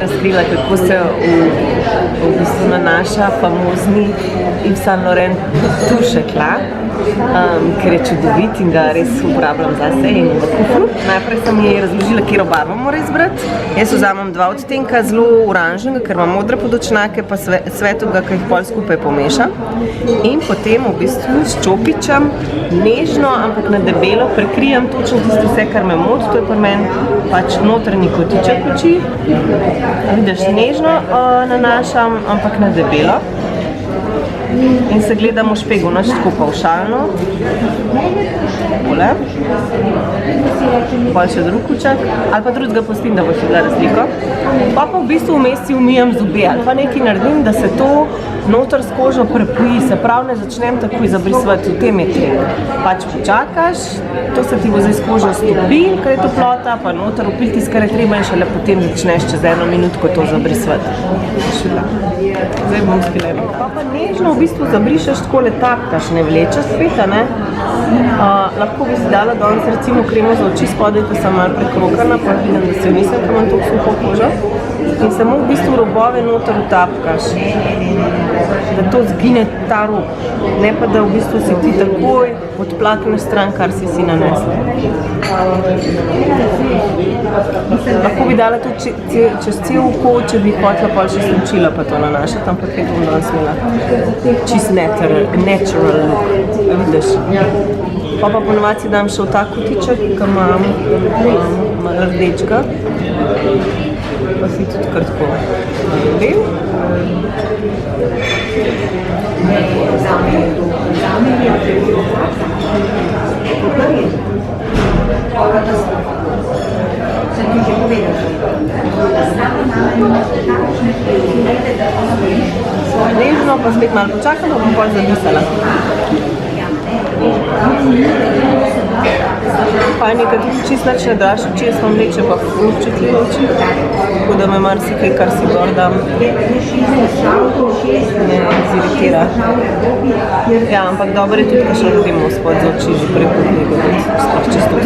Razkrila, kako se v bistvu nanaša famozni YSL Touche Eclat, ker je čudovit in ga res uporabljam zase in v kufru. Najprej sem ji razložila, katero barvo mora izbrati. Jaz vzamem 2 odtenka zelo oranžnega, ker imam modre podočnjake, pa svetovega, ki jih pol skupaj pomešam. In potem v bistvu s čopičem nežno, ampak na debelo prekrijem točno tisto vse, kar me moti. To je pri meni pač notranji kotiček oči. Vidiš, nežno nanašam, ampak na debelo. In se gledam v špegu, naš tako pavšalno. Takole. Pol še drug kuček. Ali pa drugega pustim, da boš videla razliko. Pa v bistvu vmes si umijem zobe ali pa nekaj naredim, da se to noter s kožo prepoji. Se pravi, ne začnem takoj zabrisovati, v tem je trik. Pač počakaš, to se ti bo zdaj s kožo stopil, ker je toplota, pa noter upil tisto, kar je treba in šele potem začneš čez 1 minutko to zabrisovati. Zdaj bom spila. Pa nežno v bistvu zabrišeš, tako le tapkaš, ne vlečeš spet, ne? Lahko bi si dala danes recimo kremo za oči spodaj, ko sem malo prekrokana, pa vidim, da se nisem, ker imam toliko suho kožo. In samo v bistvu robove noter utapkaš, da to zgine ta rob. Ne pa, da v bistvu si ti takoj odplakneš stran, kar si nanesla. Lahko bi dala to čez cel oko, če bi hotela pol še slučila pa to nanašati, ampak je to bom danes imela čist natural look. Vidiš? Pa ponovadi dam še v ta kotiček, ki imam rdečka. Pa si tudi kar tako naredim. Nežno, pa spet malo počakam, pa bom pol zabrisala. Pa je nekaj tudi čist nič ne daš oči, jaz imam večje pa občutljive oči, tako da me marsikaj, kar si gor dam, ne ziritira. Ja, ampak dobro je tudi, ko še naredimo spod za oči že preko nekaj, spod čisto spod.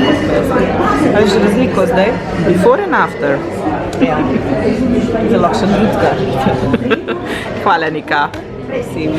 A veš razliko zdaj? Before and after. Ja, zelo še drugega. Hvala, Nika. Prosim.